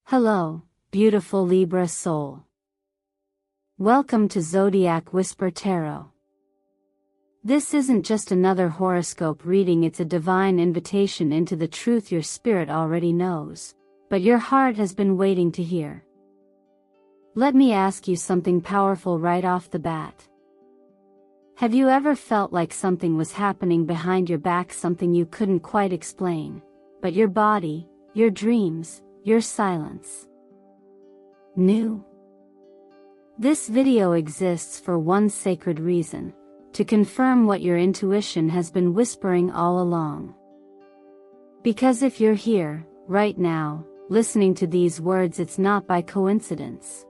Hello, beautiful Libra soul. Welcome to Zodiac Whisper Tarot. This isn't just another horoscope reading, it's a divine invitation into the truth your spirit already knows, but your heart has been waiting to hear. Let me ask you something powerful right off the bat. Have you ever felt like something was happening behind your back, something you couldn't quite explain, but your body, your dreams, your silence knew? This video exists for one sacred reason, to confirm what your intuition has been whispering all along. Because if you're here, right now, listening to these words, it's not by coincidence.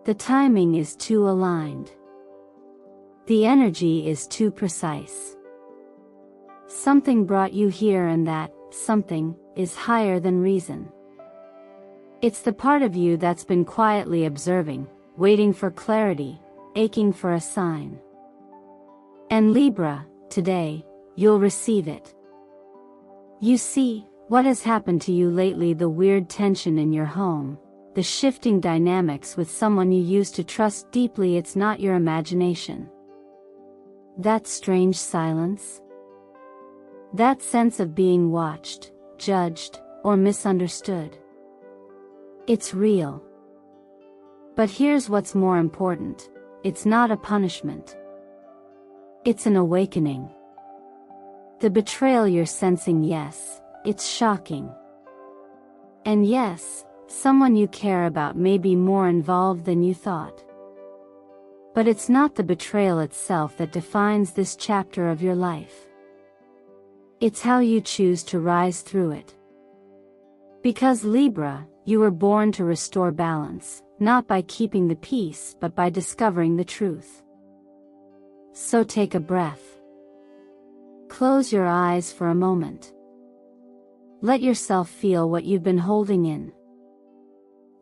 The timing is too aligned. The energy is too precise. Something brought you here, and that something is higher than reason. It's the part of you that's been quietly observing, waiting for clarity, aching for a sign. And Libra, today, you'll receive it. You see, what has happened to you lately, the weird tension in your home, the shifting dynamics with someone you used to trust deeply, it's not your imagination. That strange silence? That sense of being watched, judged, or misunderstood. It's real. But here's what's more important, it's not a punishment. It's an awakening. The betrayal you're sensing, yes, it's shocking. And yes, someone you care about may be more involved than you thought. But it's not the betrayal itself that defines this chapter of your life. It's how you choose to rise through it. Because Libra, you were born to restore balance, not by keeping the peace but by discovering the truth. So take a breath. Close your eyes for a moment. Let yourself feel what you've been holding in.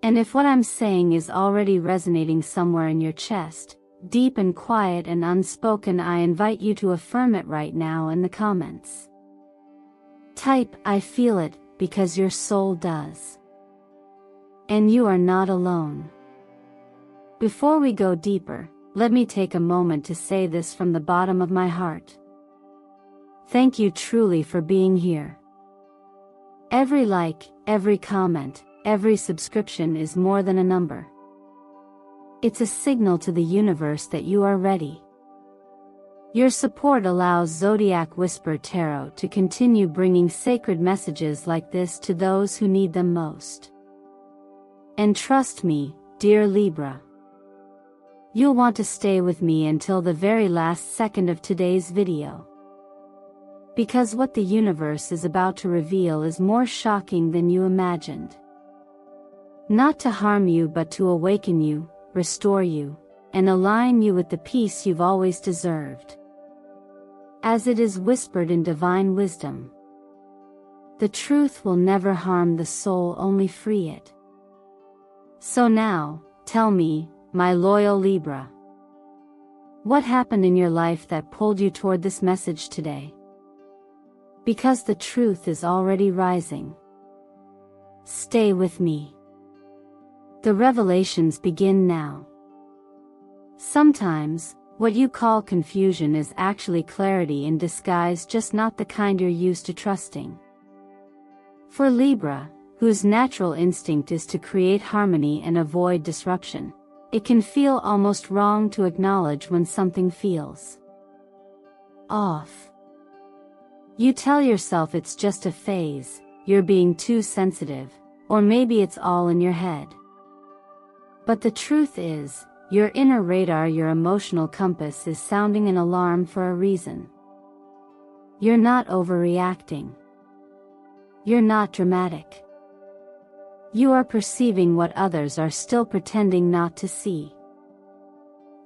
And if what I'm saying is already resonating somewhere in your chest, deep and quiet and unspoken, I invite you to affirm it right now in the comments. Type, "I feel it," because your soul does. And you are not alone. Before we go deeper, let me take a moment to say this from the bottom of my heart. Thank you truly for being here. Every like, every comment, every subscription is more than a number. It's a signal to the universe that you are ready. Your support allows Zodiac Whisper Tarot to continue bringing sacred messages like this to those who need them most. And trust me, dear Libra, you'll want to stay with me until the very last second of today's video. Because what the universe is about to reveal is more shocking than you imagined. Not to harm you but to awaken you, restore you, and align you with the peace you've always deserved. As it is whispered in divine wisdom, the truth will never harm the soul, only free it. So now, tell me, my loyal Libra, what happened in your life that pulled you toward this message today? Because the truth is already rising. Stay with me. The revelations begin now. Sometimes, what you call confusion is actually clarity in disguise, just not the kind you're used to trusting. For Libra, whose natural instinct is to create harmony and avoid disruption, it can feel almost wrong to acknowledge when something feels off. You tell yourself it's just a phase, you're being too sensitive, or maybe it's all in your head. But the truth is, your inner radar, your emotional compass, is sounding an alarm for a reason. You're not overreacting. You're not dramatic. You are perceiving what others are still pretending not to see.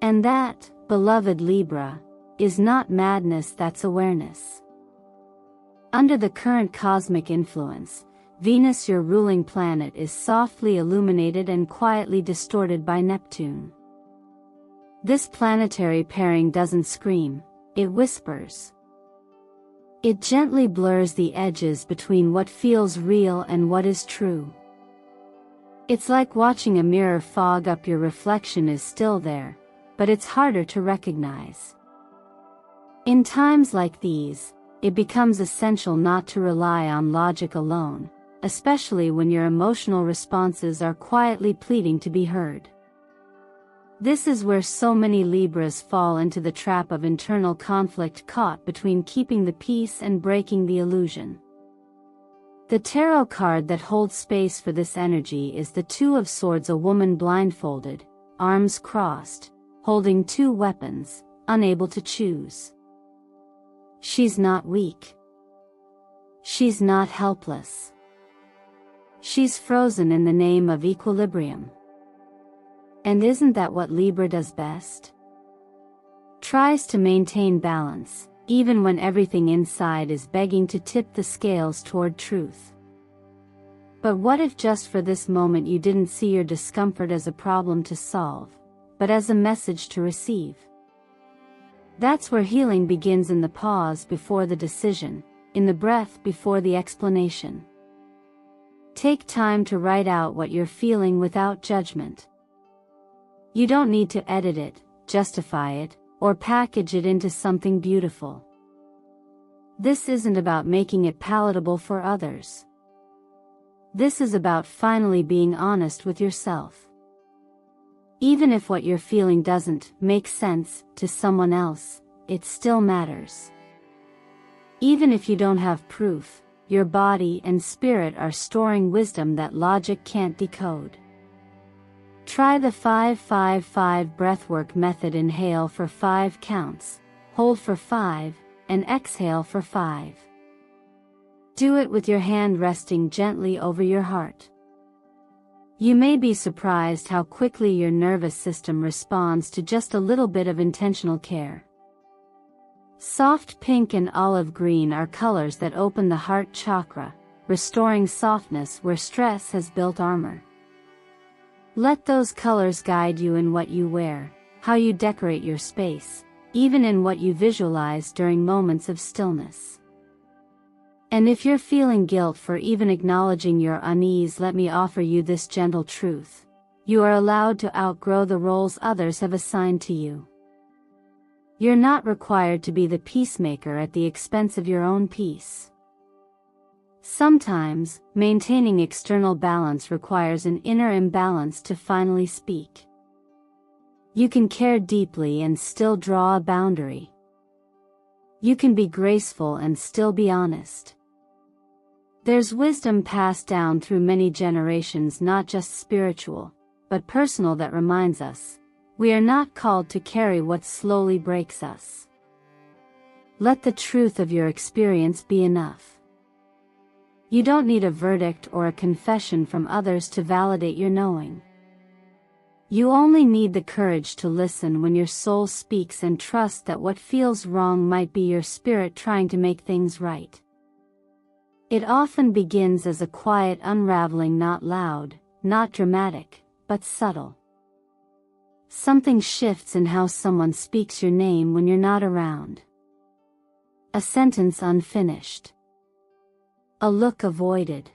And that, beloved Libra, is not madness, that's awareness. Under the current cosmic influence, Venus, your ruling planet, is softly illuminated and quietly distorted by Neptune. This planetary pairing doesn't scream, it whispers. It gently blurs the edges between what feels real and what is true. It's like watching a mirror fog up. Your reflection is still there, but it's harder to recognize. In times like these, it becomes essential not to rely on logic alone, especially when your emotional responses are quietly pleading to be heard. This is where so many Libras fall into the trap of internal conflict, caught between keeping the peace and breaking the illusion. The tarot card that holds space for this energy is the Two of Swords, a woman blindfolded, arms crossed, holding two weapons, unable to choose. She's not weak. She's not helpless. She's frozen in the name of equilibrium. And isn't that what Libra does best? Tries to maintain balance, even when everything inside is begging to tip the scales toward truth. But what if just for this moment you didn't see your discomfort as a problem to solve, but as a message to receive? That's where healing begins, in the pause before the decision, in the breath before the explanation. Take time to write out what you're feeling without judgment. You don't need to edit it, justify it, or package it into something beautiful. This isn't about making it palatable for others. This is about finally being honest with yourself. Even if what you're feeling doesn't make sense to someone else, it still matters. Even if you don't have proof, your body and spirit are storing wisdom that logic can't decode. Try the 5-5-5 breathwork method. Inhale for 5 counts, hold for 5, and exhale for 5. Do it with your hand resting gently over your heart. You may be surprised how quickly your nervous system responds to just a little bit of intentional care. Soft pink and olive green are colors that open the heart chakra, restoring softness where stress has built armor. Let those colors guide you in what you wear, how you decorate your space, even in what you visualize during moments of stillness. And if you're feeling guilt for even acknowledging your unease, let me offer you this gentle truth. You are allowed to outgrow the roles others have assigned to you. You're not required to be the peacemaker at the expense of your own peace. Sometimes, maintaining external balance requires an inner imbalance to finally speak. You can care deeply and still draw a boundary. You can be graceful and still be honest. There's wisdom passed down through many generations, not just spiritual, but personal, that reminds us, we are not called to carry what slowly breaks us. Let the truth of your experience be enough. You don't need a verdict or a confession from others to validate your knowing. You only need the courage to listen when your soul speaks, and trust that what feels wrong might be your spirit trying to make things right. It often begins as a quiet unraveling, not loud, not dramatic, but subtle. Something shifts in how someone speaks your name when you're not around. A sentence unfinished. A look avoided.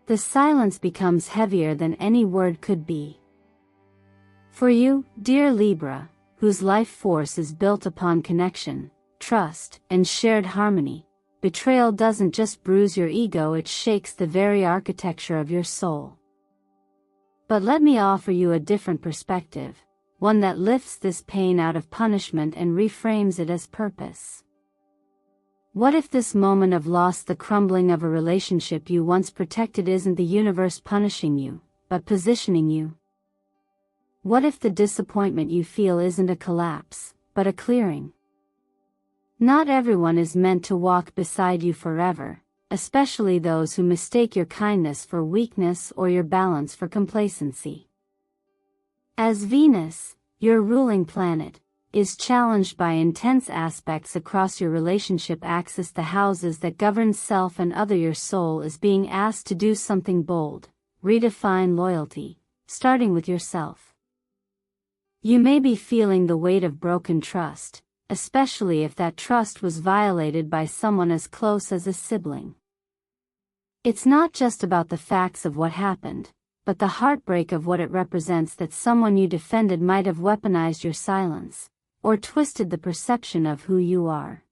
The silence becomes heavier than any word could be. For you, dear Libra, whose life force is built upon connection, trust, and shared harmony, betrayal doesn't just bruise your ego, it shakes the very architecture of your soul. But let me offer you a different perspective, one that lifts this pain out of punishment and reframes it as purpose. What if this moment of loss, the crumbling of a relationship you once protected, isn't the universe punishing you, but positioning you? What if the disappointment you feel isn't a collapse, but a clearing? Not everyone is meant to walk beside you forever, especially those who mistake your kindness for weakness or your balance for complacency. As Venus, your ruling planet, is challenged by intense aspects across your relationship axis, the houses that govern self and other, your soul is being asked to do something bold, redefine loyalty, starting with yourself. You may be feeling the weight of broken trust, especially if that trust was violated by someone as close as a sibling. It's not just about the facts of what happened, but the heartbreak of what it represents that someone you defended might have weaponized your silence, or twisted the perception of who you are.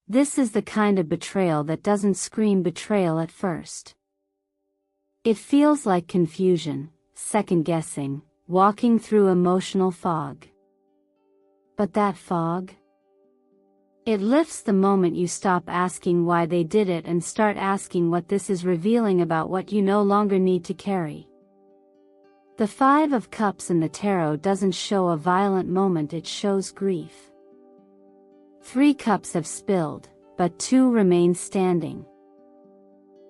This is the kind of betrayal that doesn't scream betrayal at first. It feels like confusion, second-guessing, walking through emotional fog. But that fog? It lifts the moment you stop asking why they did it and start asking what this is revealing about what you no longer need to carry. The Five of Cups in the tarot doesn't show a violent moment, it shows grief. 3 cups have spilled, but 2 remain standing.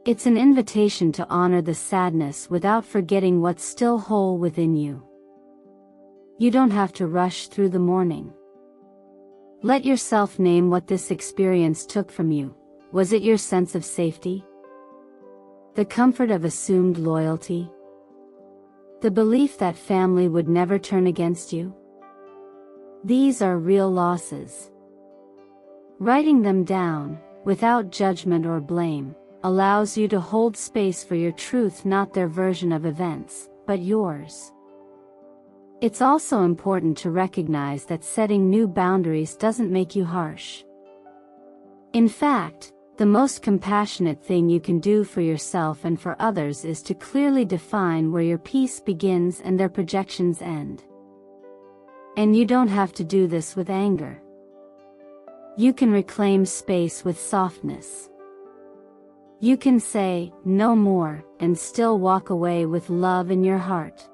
It's an invitation to honor the sadness without forgetting what's still whole within you. You don't have to rush through the mourning. Let yourself name what this experience took from you. Was it your sense of safety? The comfort of assumed loyalty? The belief that family would never turn against you? These are real losses. Writing them down, without judgment or blame, allows you to hold space for your truth, not their version of events, but yours. It's also important to recognize that setting new boundaries doesn't make you harsh. In fact, the most compassionate thing you can do for yourself and for others is to clearly define where your peace begins and their projections end. And you don't have to do this with anger. You can reclaim space with softness. You can say, "No more," and still walk away with love in your heart.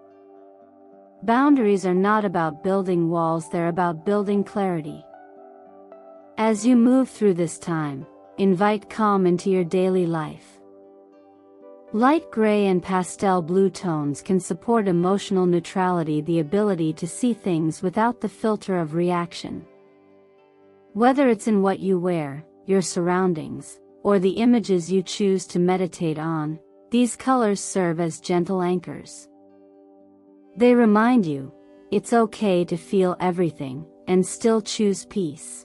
Boundaries are not about building walls, they're about building clarity. As you move through this time, invite calm into your daily life. Light gray and pastel blue tones can support emotional neutrality, the ability to see things without the filter of reaction. Whether it's in what you wear, your surroundings, or the images you choose to meditate on, these colors serve as gentle anchors. They remind you, it's okay to feel everything, and still choose peace.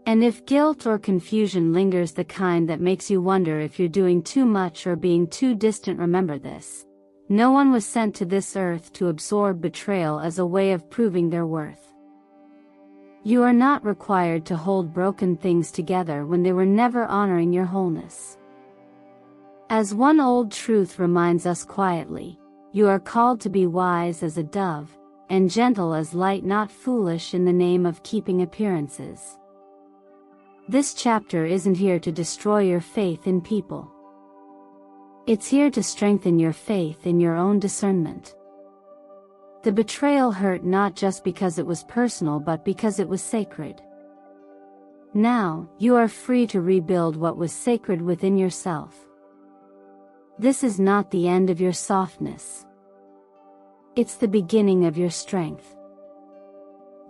And if guilt or confusion lingers, the kind that makes you wonder if you're doing too much or being too distant, remember this. No one was sent to this earth to absorb betrayal as a way of proving their worth. You are not required to hold broken things together when they were never honoring your wholeness. As one old truth reminds us quietly, you are called to be wise as a dove, and gentle as light, not foolish in the name of keeping appearances. This chapter isn't here to destroy your faith in people. It's here to strengthen your faith in your own discernment. The betrayal hurt not just because it was personal but because it was sacred. Now, you are free to rebuild what was sacred within yourself. This is not the end of your softness. It's the beginning of your strength.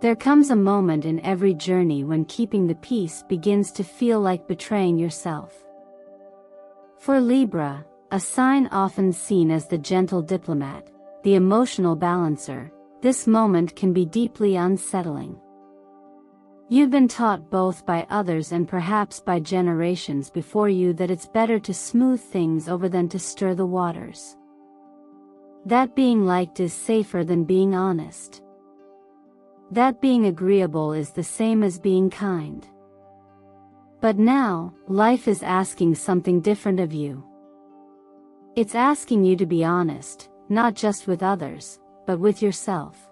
There comes a moment in every journey when keeping the peace begins to feel like betraying yourself. For Libra, a sign often seen as the gentle diplomat, the emotional balancer, this moment can be deeply unsettling. You've been taught both by others and perhaps by generations before you that it's better to smooth things over than to stir the waters. That being liked is safer than being honest. That being agreeable is the same as being kind. But now, life is asking something different of you. It's asking you to be honest, not just with others, but with yourself.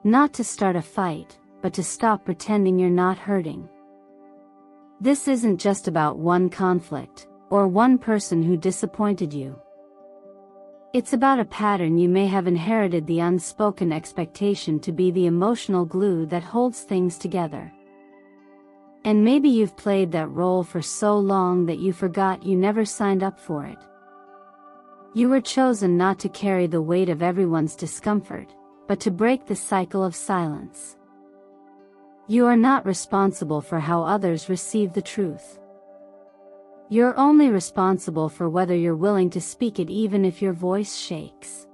Not to start a fight, but to stop pretending you're not hurting. This isn't just about one conflict, or one person who disappointed you. It's about a pattern you may have inherited, the unspoken expectation to be the emotional glue that holds things together. And maybe you've played that role for so long that you forgot you never signed up for it. You were chosen not to carry the weight of everyone's discomfort, but to break the cycle of silence. You are not responsible for how others receive the truth. You're only responsible for whether you're willing to speak it, even if your voice shakes.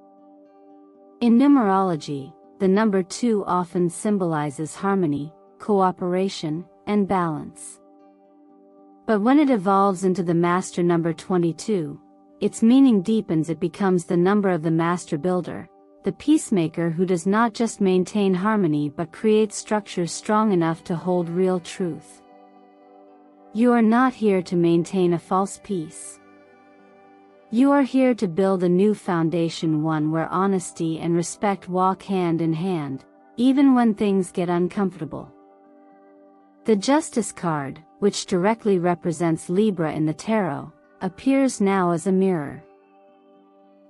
In numerology, the number 2 often symbolizes harmony, cooperation, and balance. But when it evolves into the master number 22, its meaning deepens. It becomes the number of the master builder, the peacemaker who does not just maintain harmony but creates structures strong enough to hold real truth. You are not here to maintain a false peace. You are here to build a new foundation, one where honesty and respect walk hand in hand, even when things get uncomfortable. The Justice card, which directly represents Libra in the tarot, appears now as a mirror.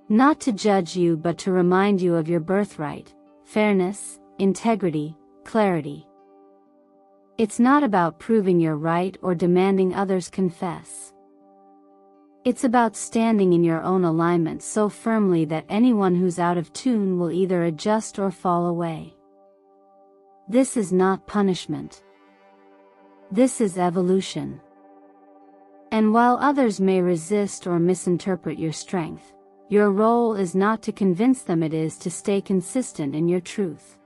Not to judge you but to remind you of your birthright, fairness, integrity, clarity. It's not about proving you're right or demanding others confess. It's about standing in your own alignment so firmly that anyone who's out of tune will either adjust or fall away. This is not punishment. This is evolution. And while others may resist or misinterpret your strength, your role is not to convince them, it is to stay consistent in your truth.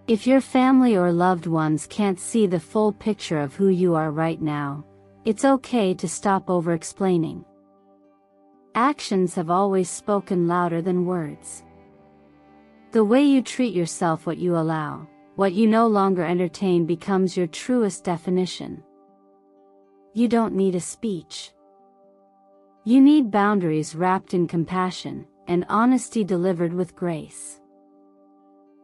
If your family or loved ones can't see the full picture of who you are right now, it's okay to stop over-explaining. Actions have always spoken louder than words. The way you treat yourself, what you allow, what you no longer entertain becomes your truest definition. You don't need a speech. You need boundaries wrapped in compassion, and honesty delivered with grace.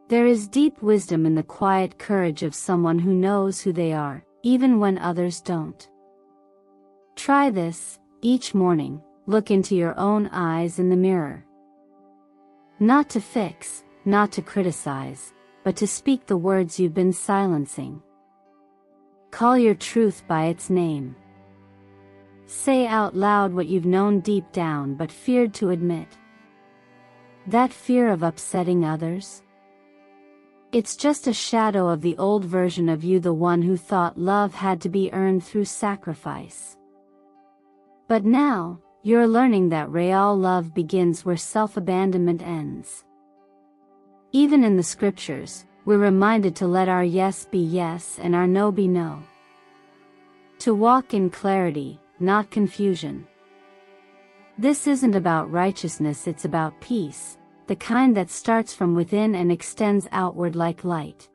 There is deep wisdom in the quiet courage of someone who knows who they are, even when others don't. Try this: each morning, look into your own eyes in the mirror. Not to fix, not to criticize, but to speak the words you've been silencing. Call your truth by its name. Say out loud what you've known deep down but feared to admit. That fear of upsetting others? It's just a shadow of the old version of you, the one who thought love had to be earned through sacrifice. But now, you're learning that real love begins where self-abandonment ends. Even in the scriptures, we're reminded to let our yes be yes and our no be no. To walk in clarity, not confusion. This isn't about righteousness, it's about peace, the kind that starts from within and extends outward like light.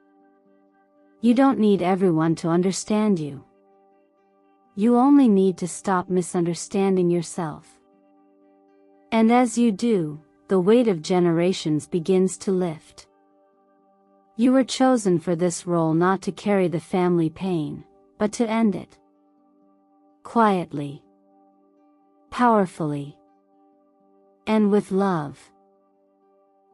You don't need everyone to understand you. You only need to stop misunderstanding yourself. And as you do, the weight of generations begins to lift. You were chosen for this role, not to carry the family pain, but to end it. Quietly, powerfully, and with love.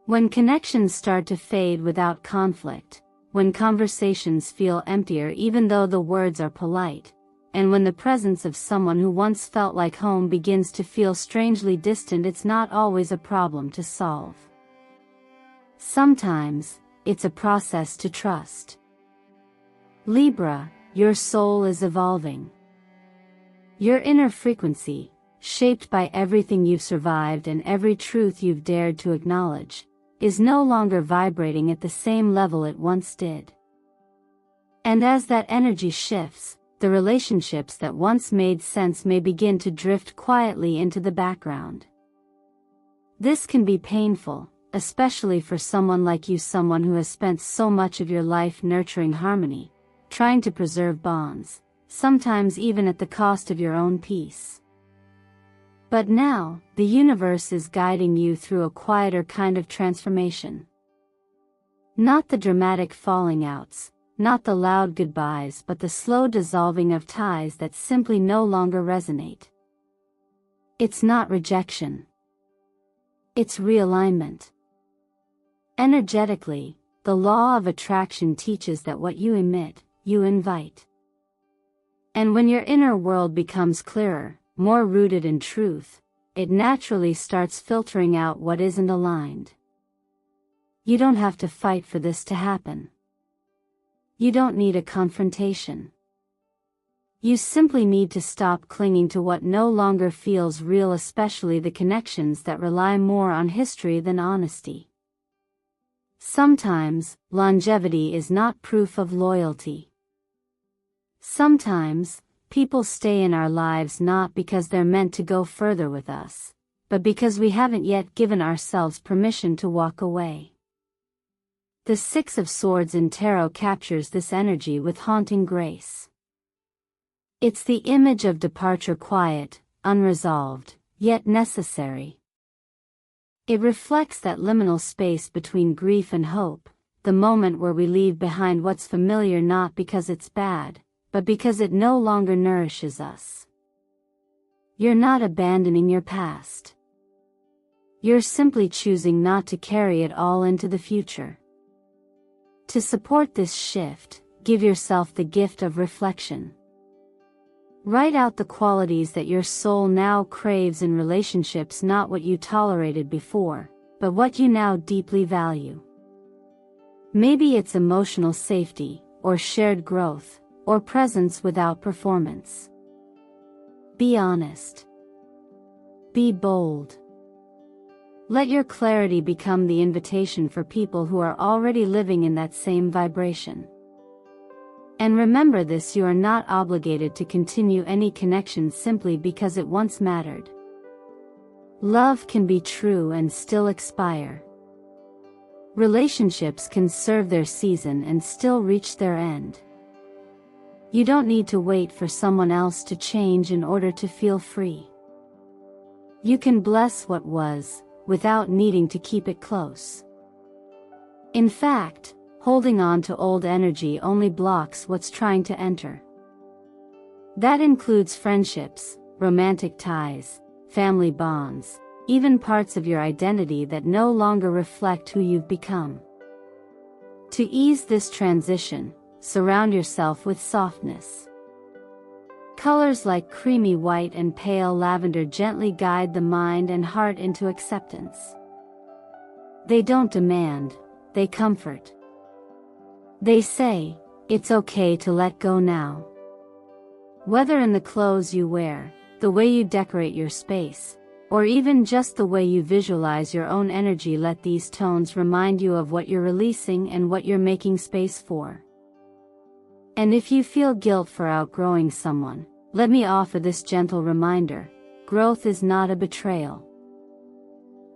When connections start to fade without conflict, when conversations feel emptier even though the words are polite, and when the presence of someone who once felt like home begins to feel strangely distant, it's not always a problem to solve. Sometimes, it's a process to trust. Libra, your soul is evolving. Your inner frequency, shaped by everything you've survived and every truth you've dared to acknowledge, is no longer vibrating at the same level it once did. And as that energy shifts, the relationships that once made sense may begin to drift quietly into the background. This can be painful, especially for someone like you, someone who has spent so much of your life nurturing harmony, trying to preserve bonds, sometimes even at the cost of your own peace. But now, the universe is guiding you through a quieter kind of transformation. Not the dramatic falling outs, not the loud goodbyes, but the slow dissolving of ties that simply no longer resonate. It's not rejection. It's realignment. Energetically, the law of attraction teaches that what you emit, you invite. And when your inner world becomes clearer, more rooted in truth, it naturally starts filtering out what isn't aligned. You don't have to fight for this to happen. You don't need a confrontation. You simply need to stop clinging to what no longer feels real, especially the connections that rely more on history than honesty. Sometimes, longevity is not proof of loyalty. Sometimes, people stay in our lives not because they're meant to go further with us, but because we haven't yet given ourselves permission to walk away. The Six of Swords in Tarot captures this energy with haunting grace. It's the image of departure, quiet, unresolved, yet necessary. It reflects that liminal space between grief and hope, the moment where we leave behind what's familiar not because it's bad, but because it no longer nourishes us. You're not abandoning your past. You're simply choosing not to carry it all into the future. To support this shift, give yourself the gift of reflection. Write out the qualities that your soul now craves in relationships, not what you tolerated before, but what you now deeply value. Maybe it's emotional safety, or shared growth, or presence without performance. Be honest. Be bold. Let your clarity become the invitation for people who are already living in that same vibration. And remember this: you are not obligated to continue any connection simply because it once mattered. Love can be true and still expire. Relationships can serve their season and still reach their end. You don't need to wait for someone else to change in order to feel free. You can bless what was, without needing to keep it close. In fact, holding on to old energy only blocks what's trying to enter. That includes friendships, romantic ties, family bonds, even parts of your identity that no longer reflect who you've become. To ease this transition, surround yourself with softness. Colors like creamy white and pale lavender gently guide the mind and heart into acceptance. They don't demand, they comfort. They say, it's okay to let go now. Whether in the clothes you wear, the way you decorate your space, or even just the way you visualize your own energy, let these tones remind you of what you're releasing and what you're making space for. And if you feel guilt for outgrowing someone, let me offer this gentle reminder: growth is not a betrayal.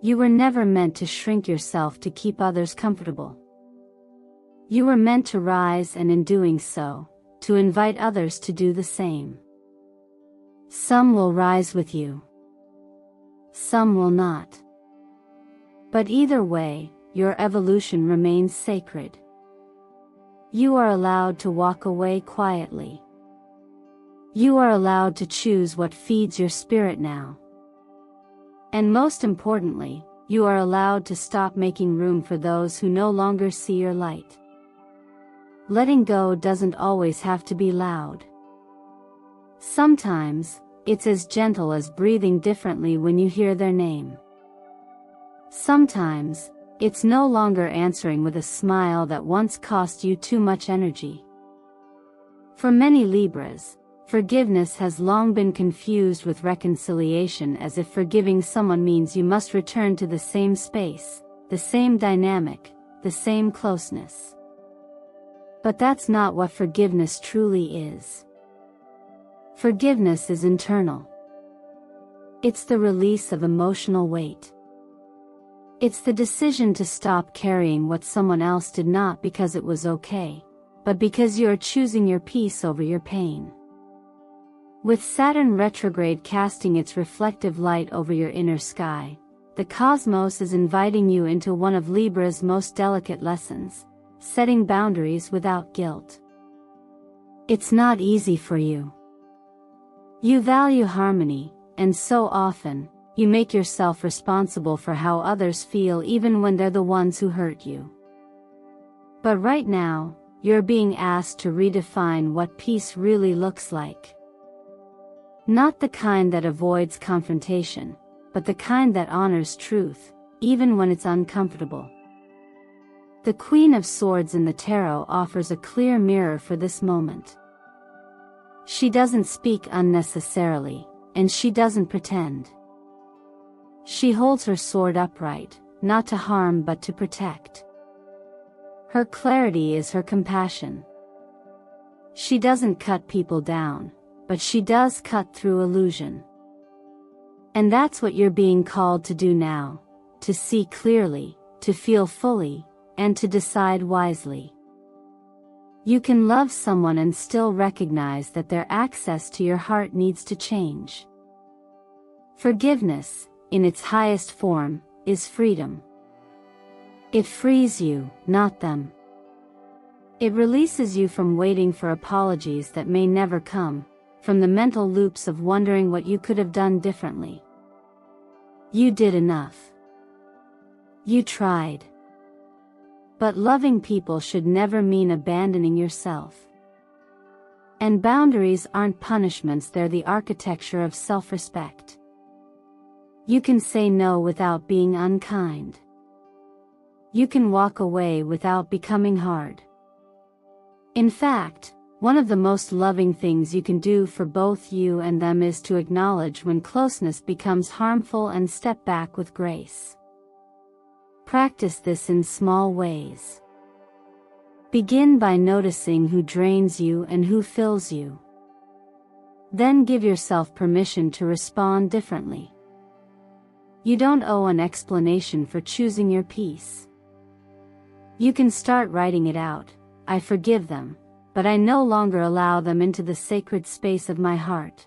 You were never meant to shrink yourself to keep others comfortable. You were meant to rise, and in doing so, to invite others to do the same. Some will rise with you. Some will not. But either way, your evolution remains sacred. You are allowed to walk away quietly. You are allowed to choose what feeds your spirit now. And most importantly, you are allowed to stop making room for those who no longer see your light. Letting go doesn't always have to be loud. Sometimes, it's as gentle as breathing differently when you hear their name. Sometimes, it's no longer answering with a smile that once cost you too much energy. For many Libras, forgiveness has long been confused with reconciliation, as if forgiving someone means you must return to the same space, the same dynamic, the same closeness. But that's not what forgiveness truly is. Forgiveness is internal. It's the release of emotional weight. It's the decision to stop carrying what someone else did, not because it was okay, but because you are choosing your peace over your pain. With Saturn retrograde casting its reflective light over your inner sky, the cosmos is inviting you into one of Libra's most delicate lessons: setting boundaries without guilt. It's not easy for you. You value harmony, and so often, you make yourself responsible for how others feel even when they're the ones who hurt you. But right now, you're being asked to redefine what peace really looks like. Not the kind that avoids confrontation, but the kind that honors truth, even when it's uncomfortable. The Queen of Swords in the Tarot offers a clear mirror for this moment. She doesn't speak unnecessarily, and she doesn't pretend. She holds her sword upright, not to harm but to protect. Her clarity is her compassion. She doesn't cut people down, but she does cut through illusion. And that's what you're being called to do now, to see clearly, to feel fully, and to decide wisely. You can love someone and still recognize that their access to your heart needs to change. Forgiveness, in its highest form, is freedom. It frees you, not them. It releases you from waiting for apologies that may never come, from the mental loops of wondering what you could have done differently. You did enough. You tried. But loving people should never mean abandoning yourself. And boundaries aren't punishments, they're the architecture of self-respect. You can say no without being unkind. You can walk away without becoming hard. In fact, one of the most loving things you can do for both you and them is to acknowledge when closeness becomes harmful and step back with grace. Practice this in small ways. Begin by noticing who drains you and who fills you. Then give yourself permission to respond differently. You don't owe an explanation for choosing your peace. You can start writing it out. I forgive them, but I no longer allow them into the sacred space of my heart.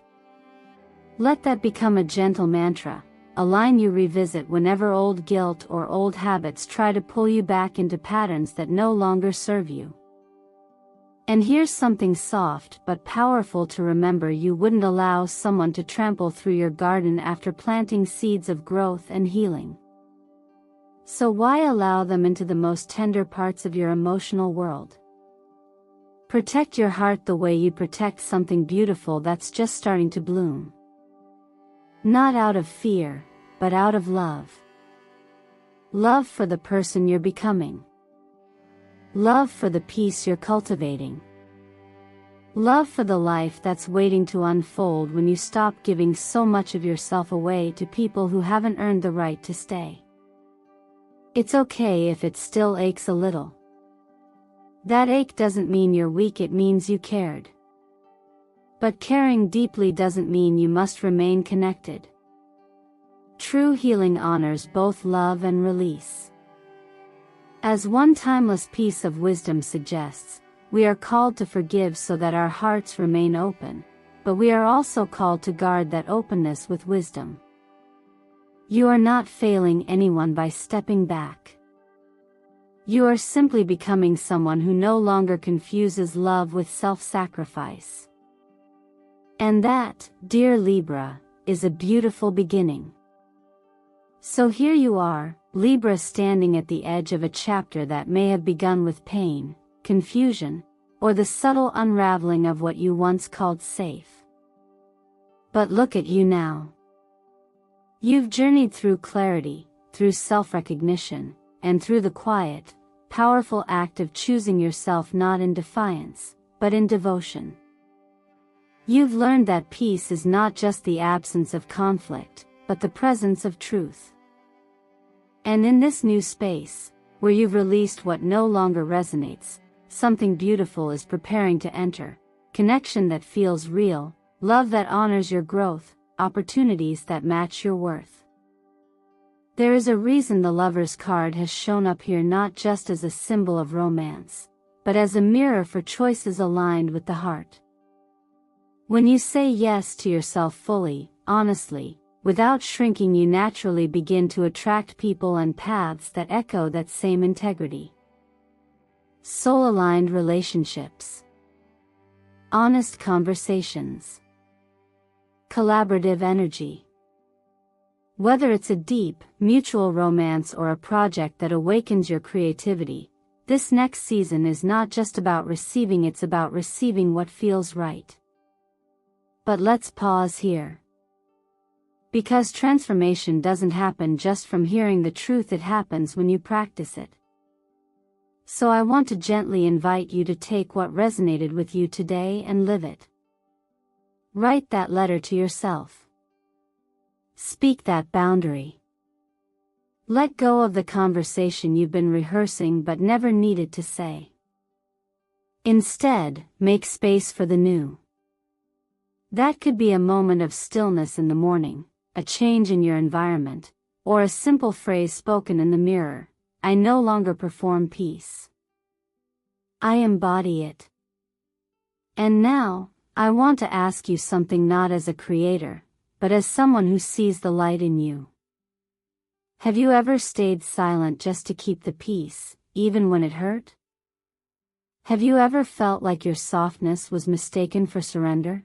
Let that become a gentle mantra, a line you revisit whenever old guilt or old habits try to pull you back into patterns that no longer serve you. And here's something soft but powerful to remember: you wouldn't allow someone to trample through your garden after planting seeds of growth and healing. So why allow them into the most tender parts of your emotional world? Protect your heart the way you protect something beautiful that's just starting to bloom. Not out of fear, but out of love. Love for the person you're becoming. Love for the peace you're cultivating. Love for the life that's waiting to unfold when you stop giving so much of yourself away to people who haven't earned the right to stay. It's okay if it still aches a little. That ache doesn't mean you're weak, it means you cared. But caring deeply doesn't mean you must remain connected. True healing honors both love and release. As one timeless piece of wisdom suggests, we are called to forgive so that our hearts remain open, but we are also called to guard that openness with wisdom. You are not failing anyone by stepping back. You are simply becoming someone who no longer confuses love with self-sacrifice. And that, dear Libra, is a beautiful beginning. So here you are, Libra, standing at the edge of a chapter that may have begun with pain, confusion, or the subtle unraveling of what you once called safe. But look at you now. You've journeyed through clarity, through self-recognition, and through the quiet, powerful act of choosing yourself not in defiance, but in devotion. You've learned that peace is not just the absence of conflict, but the presence of truth. And in this new space, where you've released what no longer resonates, something beautiful is preparing to enter: connection that feels real, love that honors your growth, opportunities that match your worth. There is a reason the Lover's card has shown up here, not just as a symbol of romance, but as a mirror for choices aligned with the heart. When you say yes to yourself fully, honestly, without shrinking, you naturally begin to attract people and paths that echo that same integrity. Soul-aligned relationships. Honest conversations. Collaborative energy. Whether it's a deep, mutual romance or a project that awakens your creativity, this next season is not just about receiving, it's about receiving what feels right. But let's pause here. Because transformation doesn't happen just from hearing the truth, it happens when you practice it. So I want to gently invite you to take what resonated with you today and live it. Write that letter to yourself. Speak that boundary. Let go of the conversation you've been rehearsing but never needed to say. Instead, make space for the new. That could be a moment of stillness in the morning, a change in your environment, or a simple phrase spoken in the mirror. I no longer perform peace. I embody it. And now, I want to ask you something, not as a creator, but as someone who sees the light in you. Have you ever stayed silent just to keep the peace, even when it hurt? Have you ever felt like your softness was mistaken for surrender?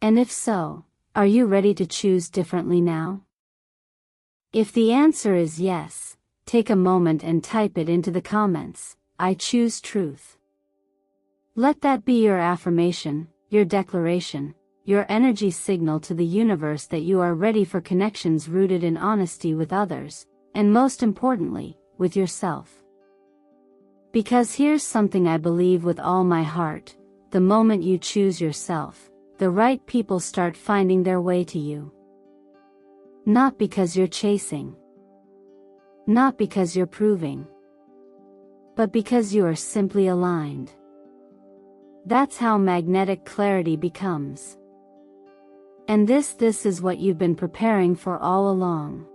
And if so, are you ready to choose differently now? If the answer is yes, take a moment and type it into the comments. I choose truth. Let that be your affirmation, your declaration, your energy signal to the universe that you are ready for connections rooted in honesty with others, and most importantly, with yourself. Because here's something I believe with all my heart: the moment you choose yourself, the right people start finding their way to you. Not because you're chasing. Not because you're proving. But because you are simply aligned. That's how magnetic clarity becomes. And this is what you've been preparing for all along.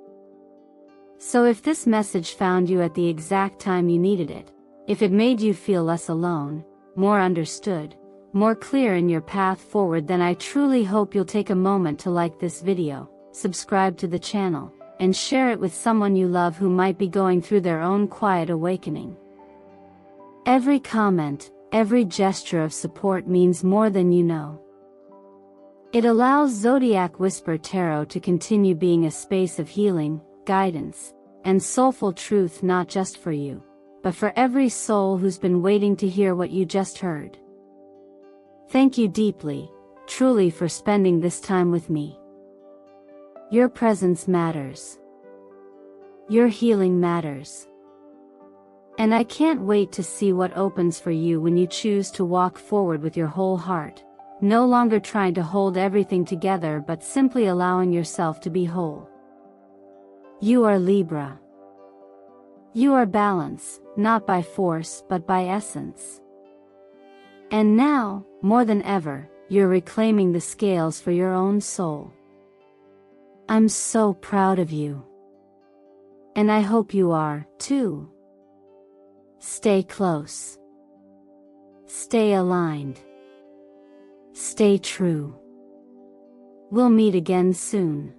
So if this message found you at the exact time you needed it, if it made you feel less alone, more understood, more clear in your path forward, then I truly hope you'll take a moment to like this video, subscribe to the channel, and share it with someone you love who might be going through their own quiet awakening. Every comment, every gesture of support means more than you know. It allows Zodiac Whisper Tarot to continue being a space of healing, guidance, and soulful truth, not just for you, but for every soul who's been waiting to hear what you just heard. Thank you deeply, truly, for spending this time with me. Your presence matters. Your healing matters. And I can't wait to see what opens for you when you choose to walk forward with your whole heart, no longer trying to hold everything together but simply allowing yourself to be whole. You are Libra. You are balance, not by force but by essence. And now, more than ever, you're reclaiming the scales for your own soul. I'm so proud of you. And I hope you are, too. Stay close. Stay aligned. Stay true. We'll meet again soon.